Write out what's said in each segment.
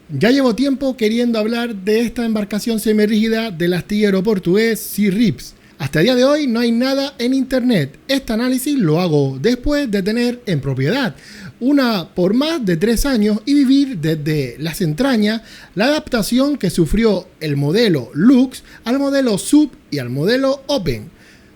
Ya llevo tiempo queriendo hablar de esta embarcación semirrígida del astillero portugués Sea Rips. Hasta el día de hoy no hay nada en internet. Este análisis lo hago después de tener en propiedad una por más de 3 años y vivir desde las entrañas la adaptación que sufrió el modelo Lux al modelo Sub y al modelo Open,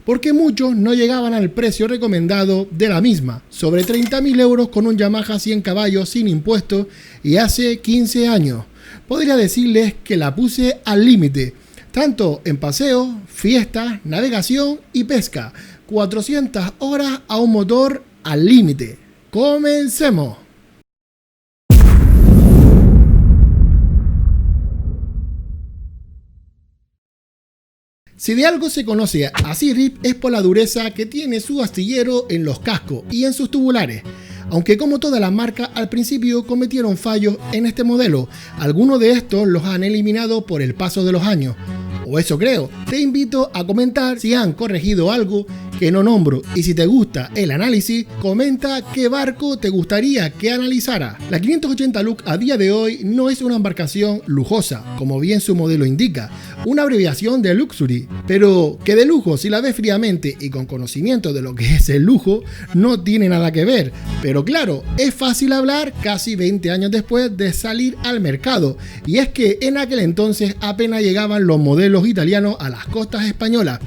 porque muchos no llegaban al precio recomendado de la misma, sobre 30.000 euros con un Yamaha 100 caballos sin impuestos y hace 15 años. Podría decirles que la puse al límite, tanto en paseo, fiestas, navegación y pesca. 400 horas a un motor al límite. ¡Comencemos! Si de algo se conoce a Sea Rips es por la dureza que tiene su astillero en los cascos y en sus tubulares. Aunque como todas las marcas al principio cometieron fallos en este modelo, algunos de estos los han eliminado por el paso de los años. O eso creo. Te invito a comentar si han corregido algo que no nombro, y si te gusta el análisis, comenta qué barco te gustaría que analizara. La 580 Lux a día de hoy no es una embarcación lujosa, como bien su modelo indica, una abreviación de Luxury, pero que de lujo, si la ves fríamente y con conocimiento de lo que es el lujo, no tiene nada que ver. Pero claro, es fácil hablar casi 20 años después de salir al mercado, y es que en aquel entonces apenas llegaban los modelos italianos a las costas españolas,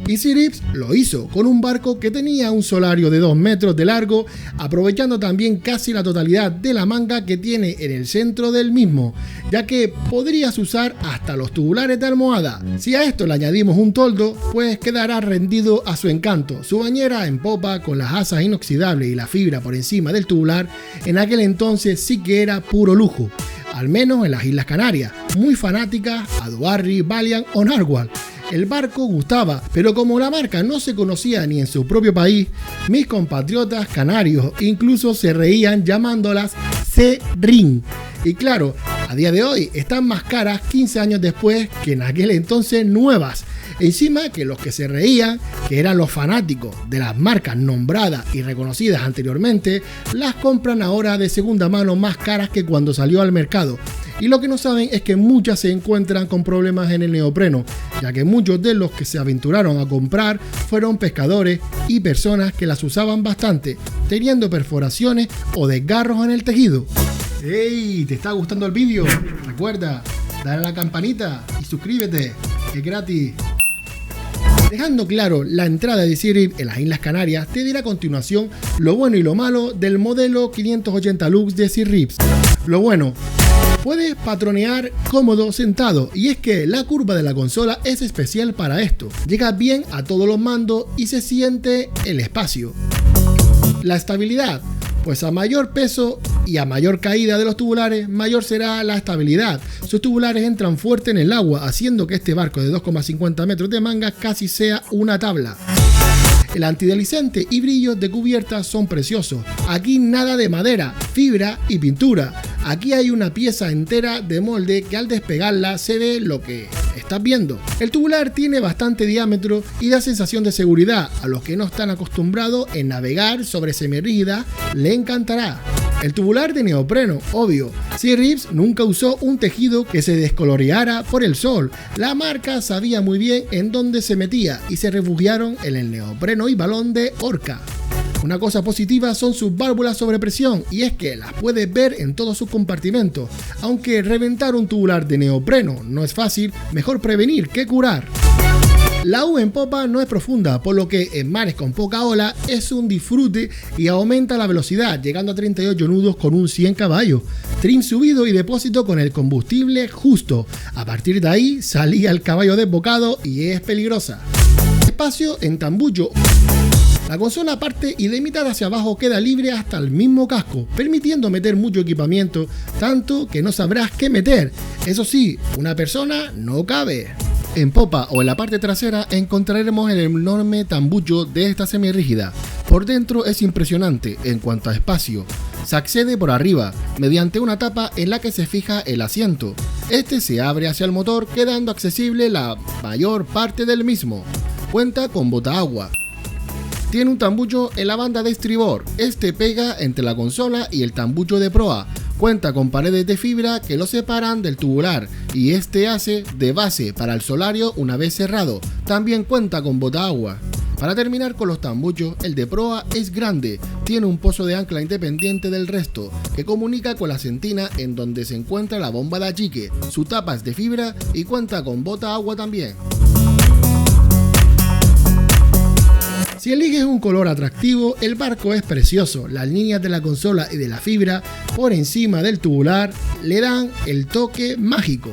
y Sea Rips lo hizo con un barco que tenía un solario de 2 metros de largo, aprovechando también casi la totalidad de la manga que tiene en el centro del mismo, ya que podrías usar hasta los tubulares de almohada. Si a esto le añadimos un toldo, pues quedará rendido a su encanto. Su bañera en popa con las asas inoxidables y la fibra por encima del tubular, en aquel entonces sí que era puro lujo, al menos en las Islas Canarias, muy fanáticas a Duarry, Valiant o Narwhal. El barco gustaba, pero como la marca no se conocía ni en su propio país, mis compatriotas canarios incluso se reían llamándolas C-Ring. Y claro, a día de hoy están más caras 15 años después que en aquel entonces nuevas. Encima que los que se reían, que eran los fanáticos de las marcas nombradas y reconocidas anteriormente, las compran ahora de segunda mano más caras que cuando salió al mercado. Y lo que no saben es que muchas se encuentran con problemas en el neopreno, ya que muchos de los que se aventuraron a comprar fueron pescadores y personas que las usaban bastante, teniendo perforaciones o desgarros en el tejido. ¡Hey! ¿Te está gustando el vídeo? Recuerda, dale a la campanita y suscríbete, es gratis. Dejando claro la entrada de Sea Rips en las Islas Canarias, te diré a continuación lo bueno y lo malo del modelo 580 Lux de Sea Rips. Lo bueno: puedes patronear cómodo sentado, y es que la curva de la consola es especial para esto. Llega bien a todos los mandos y se siente el espacio. La estabilidad: pues a mayor peso y a mayor caída de los tubulares, mayor será la estabilidad. Sus tubulares entran fuerte en el agua, haciendo que este barco de 2,50 metros de manga casi sea una tabla. El antideslizante y brillos de cubierta son preciosos. Aquí nada de madera, fibra y pintura. Aquí hay una pieza entera de molde que al despegarla se ve lo que estás viendo. El tubular tiene bastante diámetro y da sensación de seguridad. A los que no están acostumbrados en navegar sobre semirrígida le encantará. El tubular de neopreno, obvio. Sea Rips nunca usó un tejido que se descoloreara por el sol. La marca sabía muy bien en dónde se metía y se refugiaron en el neopreno y balón de Orca. Una cosa positiva son sus válvulas sobre presión, y es que las puedes ver en todos sus compartimentos. Aunque reventar un tubular de neopreno no es fácil, mejor prevenir que curar. La U en popa no es profunda, por lo que en mares con poca ola es un disfrute y aumenta la velocidad, llegando a 38 nudos con un 100 caballos. Trim subido y depósito con el combustible justo. A partir de ahí salía el caballo desbocado y es peligrosa. Espacio en tambucho. La consola parte y de mitad hacia abajo queda libre hasta el mismo casco, permitiendo meter mucho equipamiento, tanto que no sabrás qué meter. Eso sí, una persona no cabe. En popa o en la parte trasera encontraremos el enorme tambucho de esta semirrígida. Por dentro es impresionante en cuanto a espacio. Se accede por arriba, mediante una tapa en la que se fija el asiento. Este se abre hacia el motor, quedando accesible la mayor parte del mismo. Cuenta con botaagua. Tiene un tambucho en la banda de estribor. Este pega entre la consola y el tambucho de proa. Cuenta con paredes de fibra que lo separan del tubular y este hace de base para el solario una vez cerrado. También cuenta con botaagua. Para terminar con los tambuchos, el de proa es grande, tiene un pozo de ancla independiente del resto, que comunica con la sentina en donde se encuentra la bomba de achique, su tapa es de fibra y cuenta con botaagua también. Si eliges un color atractivo, el barco es precioso, las líneas de la consola y de la fibra por encima del tubular le dan el toque mágico.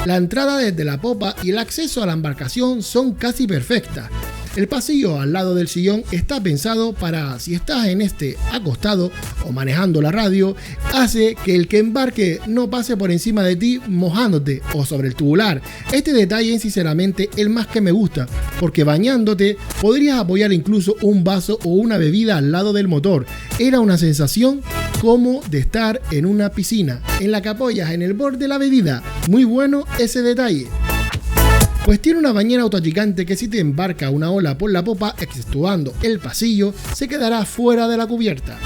La entrada desde la popa y el acceso a la embarcación son casi perfectas. El pasillo al lado del sillón está pensado para, si estás en este acostado o manejando la radio, hace que el que embarque no pase por encima de ti mojándote o sobre el tubular. Este detalle es sinceramente el más que me gusta, porque bañándote podrías apoyar incluso un vaso o una bebida al lado del motor. Era una sensación como de estar en una piscina, en la que apoyas en el borde de la bebida. Muy bueno ese detalle. Pues tiene una bañera autoachicante que si te embarca una ola por la popa, exceptuando el pasillo, se quedará fuera de la cubierta.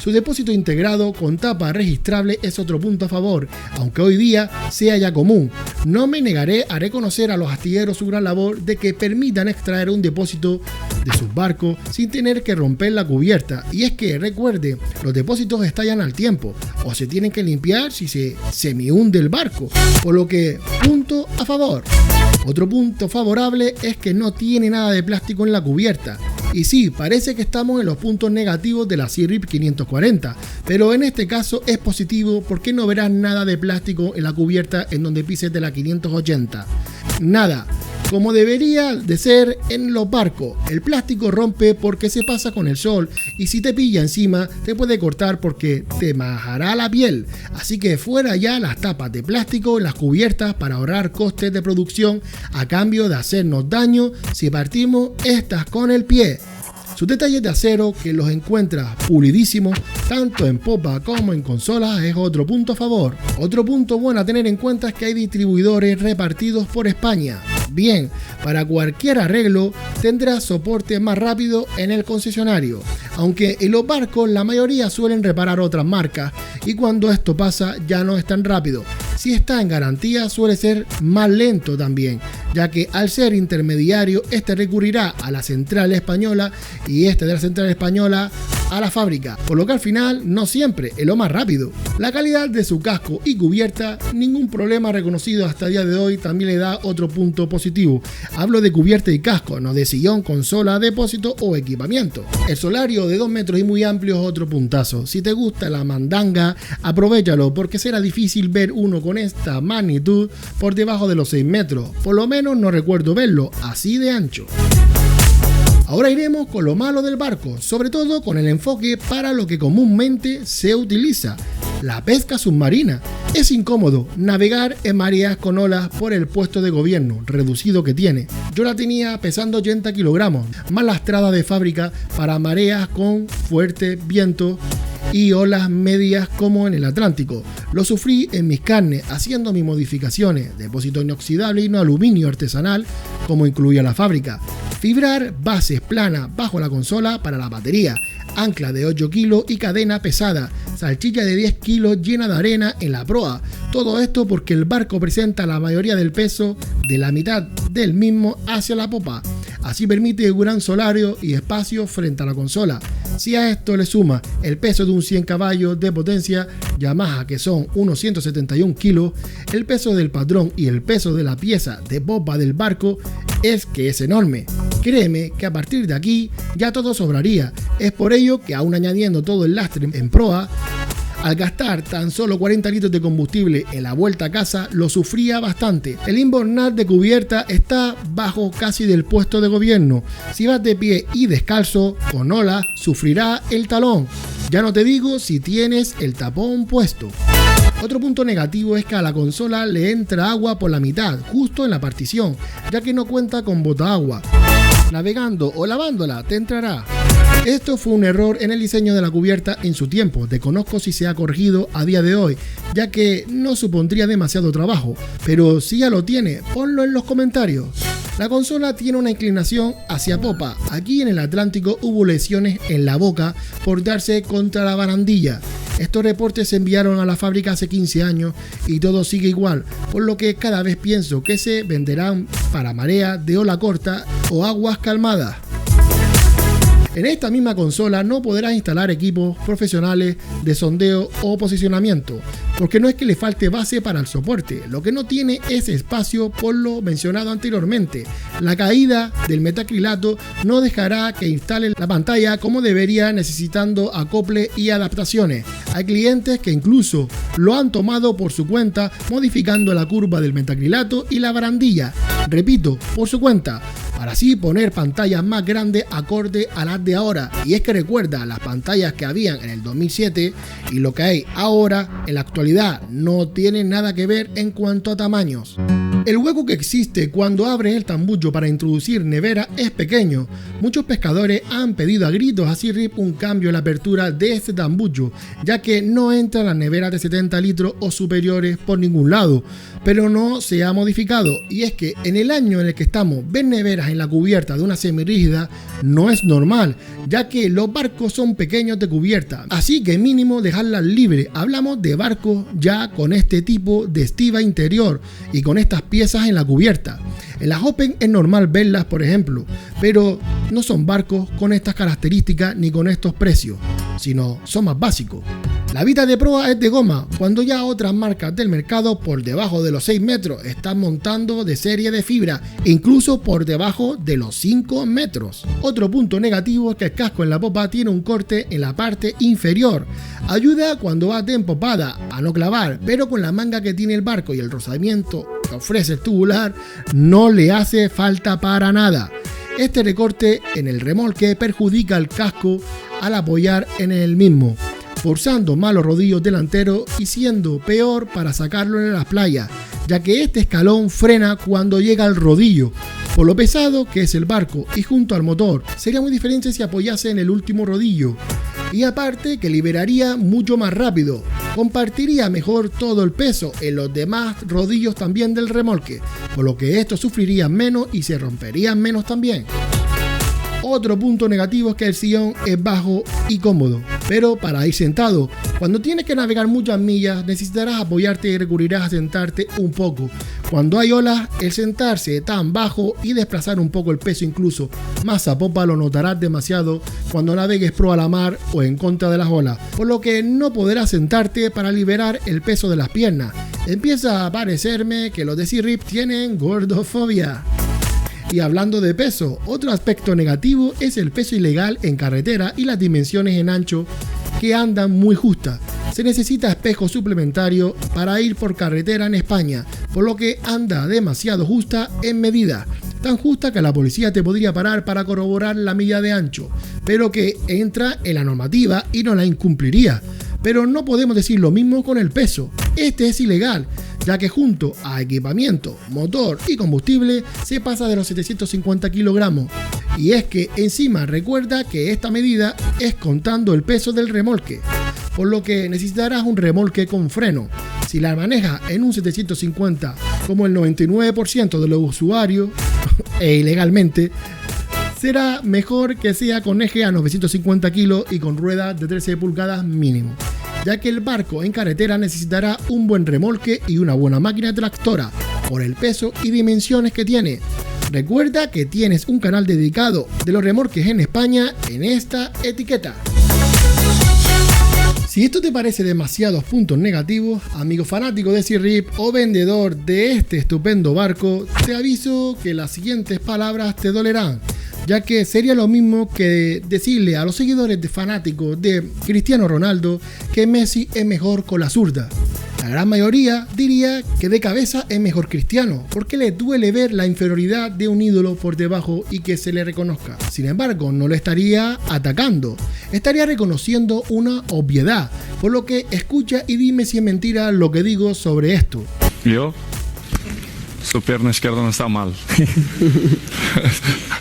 Su depósito integrado con tapa registrable es otro punto a favor, aunque hoy día sea ya común. No me negaré a reconocer a los astilleros su gran labor de que permitan extraer un depósito de sus barcos sin tener que romper la cubierta. Y es que recuerde, los depósitos estallan al tiempo o se tienen que limpiar si se semi-hunde el barco, por lo que punto a favor. Otro punto favorable es que no tiene nada de plástico en la cubierta. Y sí, parece que estamos en los puntos negativos de la Sea-Rip 540, pero en este caso es positivo porque no verás nada de plástico en la cubierta en donde pises de la 580. Nada, como debería de ser en los barcos. El plástico rompe porque se pasa con el sol y si te pilla encima te puede cortar porque te majará la piel. Así que fuera ya las tapas de plástico en las cubiertas para ahorrar costes de producción a cambio de hacernos daño si partimos estas con el pie. Sus detalles de acero, que los encuentras pulidísimos tanto en popa como en consolas, es otro punto a favor. Otro punto bueno a tener en cuenta es que hay distribuidores repartidos por España. Bien, para cualquier arreglo tendrás soporte más rápido en el concesionario, aunque en los barcos la mayoría suelen reparar otras marcas y cuando esto pasa ya no es tan rápido. Si está en garantía suele ser más lento también, ya que al ser intermediario este recurrirá a la central española y este de la central española a la fábrica, por lo que al final no siempre es lo más rápido. La calidad de su casco y cubierta, ningún problema reconocido hasta el día de hoy, también le da otro punto positivo. Hablo de cubierta y casco, no de sillón, consola, depósito o equipamiento. El solario de 2 metros y muy amplio es otro puntazo. Si te gusta la mandanga, aprovéchalo porque será difícil ver uno con esta magnitud por debajo de los 6 metros. Por lo menos no recuerdo verlo así de ancho. Ahora iremos con lo malo del barco, sobre todo con el enfoque para lo que comúnmente se utiliza, la pesca submarina. Es incómodo navegar en mareas con olas por el puesto de gobierno reducido que tiene. Yo la tenía pesando 80 kilogramos, más lastrada de fábrica para mareas con fuerte viento y olas medias como en el Atlántico. Lo sufrí en mis carnes haciendo mis modificaciones, depósito inoxidable y no aluminio artesanal como incluía la fábrica, fibrar bases planas bajo la consola para la batería, ancla de 8 kilos y cadena pesada, salchicha de 10 kilos llena de arena en la proa. Todo esto porque el barco presenta la mayoría del peso de la mitad del mismo hacia la popa. Así permite un gran solario y espacio frente a la consola. Si a esto le suma el peso de un 100 caballos de potencia Yamaha, que son unos 171 kilos, el peso del patrón y el peso de la pieza de popa del barco es que es enorme. Créeme que a partir de aquí ya todo sobraría. Es por ello que aún añadiendo todo el lastre en proa, al gastar tan solo 40 litros de combustible en la vuelta a casa, lo sufría bastante. El invernal de cubierta está bajo casi del puesto de gobierno. Si vas de pie y descalzo, con ola, sufrirá el talón. Ya no te digo si tienes el tapón puesto. Otro punto negativo es que a la consola le entra agua por la mitad, justo en la partición, ya que no cuenta con botaagua. Navegando o lavándola te entrará. Esto fue un error en el diseño de la cubierta en su tiempo. Desconozco si se ha corregido a día de hoy, ya que no supondría demasiado trabajo, pero si ya lo tiene, ponlo en los comentarios. La consola tiene una inclinación hacia popa. Aquí en el Atlántico hubo lesiones en la boca por darse contra la barandilla. Estos reportes se enviaron a la fábrica hace 15 años y todo sigue igual, por lo que cada vez pienso que se venderán para marea de ola corta o aguas calmadas. En esta misma consola no podrás instalar equipos profesionales de sondeo o posicionamiento, porque no es que le falte base para el soporte, lo que no tiene es espacio por lo mencionado anteriormente. La caída del metacrilato no dejará que instale la pantalla como debería, necesitando acople y adaptaciones. Hay clientes que incluso lo han tomado por su cuenta, modificando la curva del metacrilato y la barandilla. Repito, por su cuenta, para así poner pantallas más grandes acorde a las de ahora. Y es que recuerda, las pantallas que habían en el 2007 y lo que hay ahora en la actualidad no tienen nada que ver en cuanto a tamaños. El hueco que existe cuando abres el tambucho para introducir nevera es pequeño. Muchos pescadores han pedido a gritos a Sea-Rip un cambio en la apertura de este tambucho, ya que no entran las neveras de 70 litros o superiores por ningún lado, pero no se ha modificado. Y es que en el año en el que estamos, ver neveras en la cubierta de una semirrígida no es normal, ya que los barcos son pequeños de cubierta, así que mínimo dejarlas libres. Hablamos de barcos ya con este tipo de estiba interior y con estas piezas en la cubierta. En las Open es normal verlas, por ejemplo, pero no son barcos con estas características ni con estos precios, sino son más básicos. La vita de proa es de goma, cuando ya otras marcas del mercado por debajo de los 6 metros están montando de serie de fibra, e incluso por debajo de los 5 metros. Otro punto negativo es que el casco en la popa tiene un corte en la parte inferior. Ayuda cuando vas de empopada a no clavar, pero con la manga que tiene el barco y el rozamiento que ofrece el tubular, no le hace falta para nada. Este recorte en el remolque perjudica el casco al apoyar en el mismo, forzando más los rodillos delanteros y siendo peor para sacarlo en las playas, ya que este escalón frena cuando llega al rodillo, por lo pesado que es el barco, y junto al motor. Sería muy diferente si apoyase en el último rodillo. Y aparte que liberaría mucho más rápido, compartiría mejor todo el peso en los demás rodillos también del remolque, por lo que estos sufrirían menos y se romperían menos también. Otro punto negativo es que el sillón es bajo y cómodo, pero para ir sentado. Cuando tienes que navegar muchas millas necesitarás apoyarte y recurrirás a sentarte un poco. Cuando hay olas, el sentarse tan bajo y desplazar un poco el peso incluso más a popa lo notarás demasiado cuando navegues pro a la mar o en contra de las olas, por lo que no podrás sentarte para liberar el peso de las piernas. Empieza a parecerme que los de Sea-Rip tienen gordofobia. Y hablando de peso, otro aspecto negativo es el peso ilegal en carretera y las dimensiones en ancho que andan muy justas. Se necesita espejo suplementario para ir por carretera en España, por lo que anda demasiado justa en medida. Tan justa que la policía te podría parar para corroborar la milla de ancho, pero que entra en la normativa y no la incumpliría. Pero no podemos decir lo mismo con el peso. Este es ilegal, ya que junto a equipamiento, motor y combustible se pasa de los 750 kilogramos. Y es que encima recuerda que esta medida es contando el peso del remolque, por lo que necesitarás un remolque con freno. Si la manejas en un 750 como el 99% de los usuarios e ilegalmente, será mejor que sea con eje a 950 kilos y con ruedas de 13 pulgadas mínimo, ya que el barco en carretera necesitará un buen remolque y una buena máquina tractora por el peso y dimensiones que tiene. Recuerda que tienes un canal dedicado de los remolques en España en esta etiqueta. Si esto te parece demasiados puntos negativos, amigo fanático de Sea-Rip o vendedor de este estupendo barco, te aviso que las siguientes palabras te dolerán, ya que sería lo mismo que decirle a los seguidores de fanáticos de Cristiano Ronaldo que Messi es mejor con la zurda. La gran mayoría diría que de cabeza es mejor Cristiano, porque le duele ver la inferioridad de un ídolo por debajo y que se le reconozca. Sin embargo, no le estaría atacando, estaría reconociendo una obviedad, por lo que escucha y dime si es mentira lo que digo sobre esto. Yo, su pierna izquierda no está mal.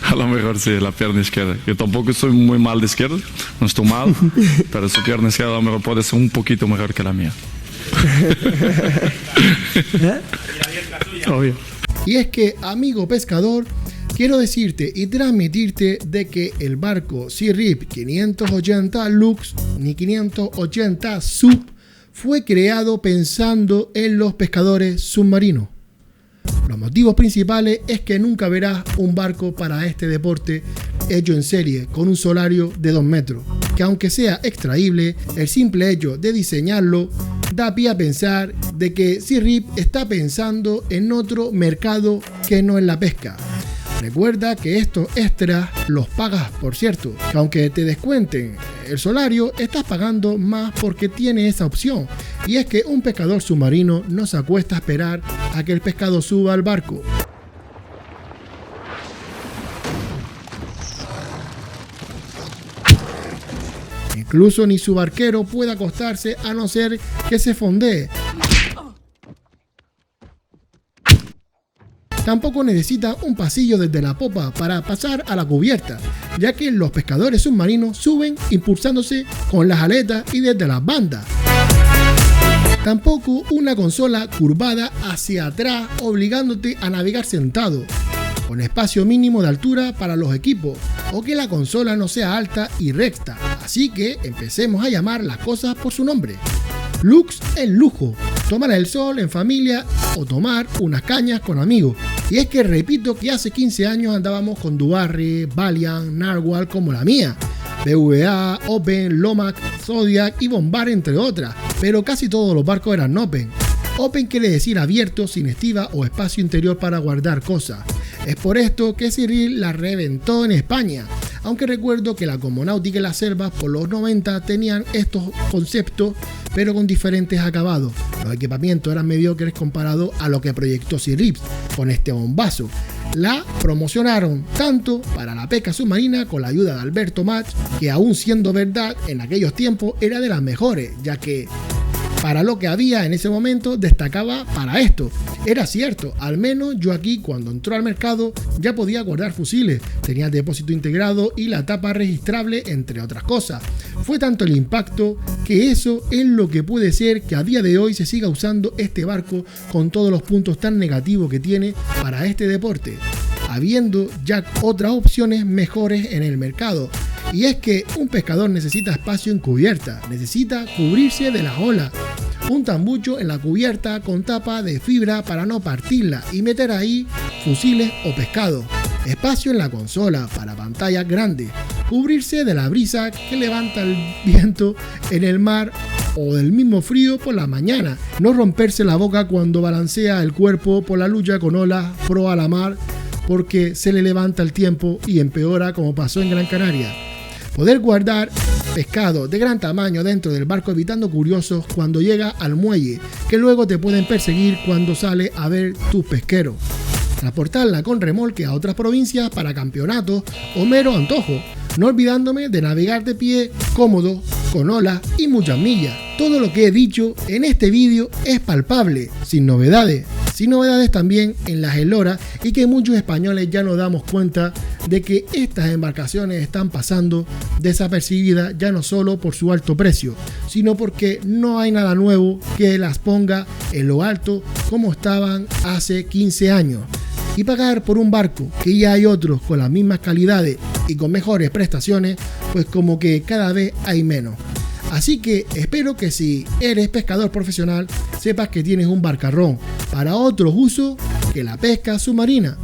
A lo mejor sí, la pierna izquierda. Yo tampoco estoy muy mal de izquierda, no estoy mal, pero su pierna izquierda a lo mejor puede ser un poquito mejor que la mía. Obvio. Y es que, amigo pescador, Quiero decirte y transmitirte de que el barco Sea Rip 580 Lux ni 580 Sub fue creado pensando en los pescadores submarinos. Los motivos principales es que nunca verás un barco para este deporte hecho en serie con un solario de 2 metros, que aunque sea extraíble, el simple hecho de diseñarlo da pie a pensar de que Sea Rip está pensando en otro mercado que no en la pesca. Recuerda que estos extras los pagas, por cierto, que aunque te descuenten el solario, estás pagando más porque tiene esa opción. Y es que un pescador submarino no se acuesta a esperar a que el pescado suba al barco. Incluso ni su barquero puede acostarse a no ser que se fondee. Tampoco necesita un pasillo desde la popa para pasar a la cubierta, ya que los pescadores submarinos suben impulsándose con las aletas y desde las bandas. Tampoco una consola curvada hacia atrás obligándote a navegar sentado, con espacio mínimo de altura para los equipos, o que la consola no sea alta y recta. Así que empecemos a llamar las cosas por su nombre. Lux es lujo, tomar el sol en familia o tomar unas cañas con amigos. Y es que repito que hace 15 años andábamos con Dubarry, Valiant, Narwhal como la mía, BVA, Open, Lomax, Zodiac y Bombard entre otras, pero casi todos los barcos eran Open. Open quiere decir abierto, sin estiva o espacio interior para guardar cosas. Es por esto que Sea Rip la reventó en España, aunque recuerdo que la Comonáutica y las Selvas por los 90 tenían estos conceptos, pero con diferentes acabados. Los equipamientos eran mediocres comparado a lo que proyectó Sea Rip con este bombazo. La promocionaron tanto para la pesca submarina con la ayuda de Alberto Mach, que aún siendo verdad en aquellos tiempos era de las mejores, ya que para lo que había en ese momento destacaba para esto. Era cierto, al menos yo aquí cuando entró al mercado ya podía guardar fusiles, tenía el depósito integrado y la tapa registrable entre otras cosas. Fue tanto el impacto que eso es lo que puede ser que a día de hoy se siga usando este barco con todos los puntos tan negativos que tiene para este deporte, habiendo ya otras opciones mejores en el mercado. Y es que un pescador necesita espacio en cubierta, necesita cubrirse de las olas, un tambucho en la cubierta con tapa de fibra para no partirla y meter ahí fusiles o pescado, espacio en la consola para pantallas grandes, cubrirse de la brisa que levanta el viento en el mar o del mismo frío por la mañana, no romperse la boca cuando balancea el cuerpo por la lucha con olas pro a la mar porque se le levanta el tiempo y empeora como pasó en Gran Canaria. Poder guardar pescado de gran tamaño dentro del barco evitando curiosos cuando llega al muelle, que luego te pueden perseguir cuando sale a ver tus pesqueros. Transportarla con remolque a otras provincias para campeonatos o mero antojo, no olvidándome de navegar de pie cómodo, con olas y muchas millas. Todo lo que he dicho en este vídeo es palpable, sin novedades también en las eloras, y que muchos españoles ya nos damos cuenta de que estas embarcaciones están pasando desapercibidas ya no solo por su alto precio, sino porque no hay nada nuevo que las ponga en lo alto como estaban hace 15 años. Y pagar por un barco que ya hay otros con las mismas calidades y con mejores prestaciones, pues como que cada vez hay menos. Así que espero que si eres pescador profesional sepas que tienes un barcarrón para otros usos que la pesca submarina.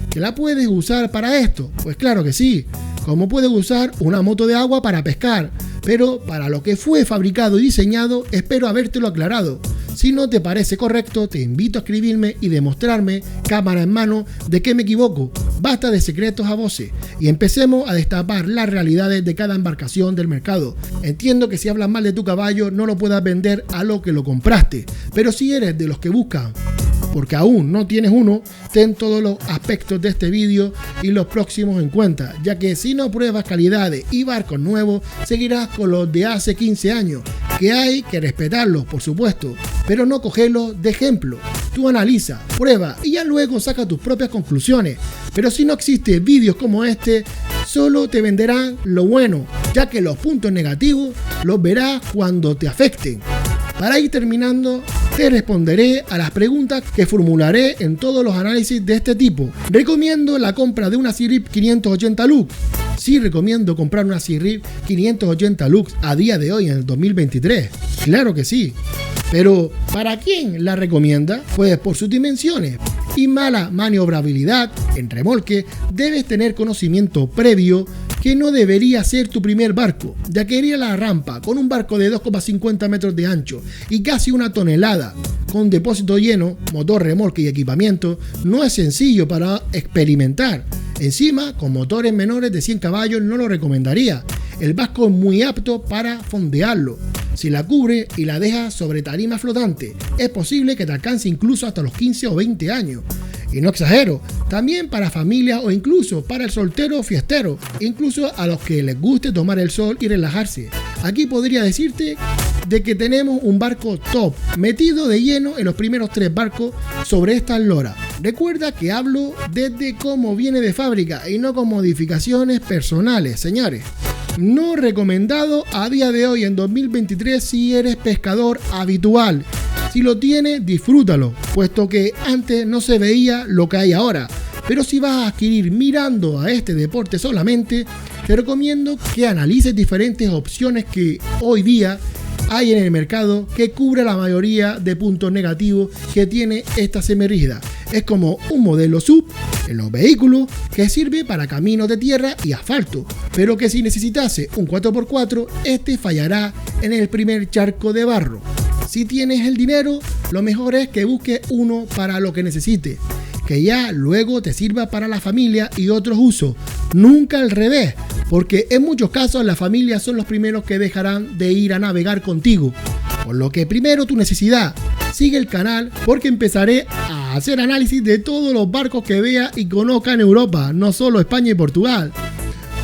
¿Que la puedes usar para esto? Pues claro que sí, como puedes usar una moto de agua para pescar, pero para lo que fue fabricado y diseñado espero habértelo aclarado. Si no te parece correcto, te invito a escribirme y demostrarme, cámara en mano, de que me equivoco. Basta de secretos a voces y empecemos a destapar las realidades de cada embarcación del mercado. Entiendo que si hablas mal de tu caballo no lo puedas vender a lo que lo compraste, pero si eres de los que buscan porque aún no tienes uno, ten todos los aspectos de este vídeo y los próximos en cuenta, ya que si no pruebas calidades y barcos nuevos, seguirás con los de hace 15 años, que hay que respetarlos, por supuesto, pero no cogerlos de ejemplo. Tú analiza, prueba y ya luego saca tus propias conclusiones, pero si no existen vídeos como este, solo te venderán lo bueno, ya que los puntos negativos los verás cuando te afecten. Para ir terminando, Te responderé a las preguntas que formularé en todos los análisis de este tipo. ¿Recomiendo la compra de una Sea-Rip 580 Lux? Sí, recomiendo comprar una Sea-Rip 580 Lux a día de hoy en el 2023. Claro que sí. Pero, ¿para quién la recomienda? Pues por sus dimensiones y mala maniobrabilidad en remolque, debes tener conocimiento previo que no debería ser tu primer barco, ya que ir a la rampa con un barco de 2,50 metros de ancho y casi 1 tonelada, con depósito lleno, motor, remolque y equipamiento, no es sencillo para experimentar. Encima, con motores menores de 100 caballos no lo recomendaría. El barco es muy apto para fondearlo. Si la cubre y la deja sobre tarima flotante, es posible que te alcance incluso hasta los 15 o 20 años. Y no exagero, también para familias o incluso para el soltero fiestero, incluso a los que les guste tomar el sol y relajarse. Aquí podría decirte de que tenemos un barco top, metido de lleno en los primeros 3 barcos sobre esta lora. Recuerda que hablo desde cómo viene de fábrica y no con modificaciones personales, señores. No recomendado a día de hoy en 2023 si eres pescador habitual. Si lo tienes, disfrútalo, puesto que antes no se veía lo que hay ahora. Pero si vas a adquirir mirando a este deporte solamente, te recomiendo que analices diferentes opciones que hoy día hay en el mercado que cubre la mayoría de puntos negativos que tiene esta semirrígida. Es como un modelo sub en los vehículos que sirve para caminos de tierra y asfalto, pero que si necesitase un 4x4, este fallará en el primer charco de barro. Si tienes el dinero, lo mejor es que busques uno para lo que necesites, que ya luego te sirva para la familia y otros usos, nunca al revés, porque en muchos casos las familias son los primeros que dejarán de ir a navegar contigo. Por lo que primero tu necesidad. Sigue el canal porque empezaré a hacer análisis de todos los barcos que vea y conozca en Europa, no solo España y Portugal.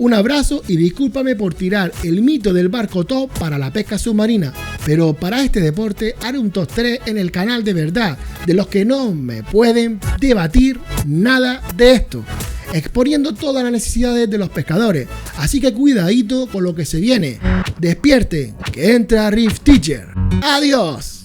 Un abrazo y discúlpame por tirar el mito del barco top para la pesca submarina, pero para este deporte haré un top 3 en el canal de verdad, de los que no me pueden debatir nada de esto, exponiendo todas las necesidades de los pescadores, así que cuidadito con lo que se viene. Despierte, que entra Reef Teacher. ¡Adiós!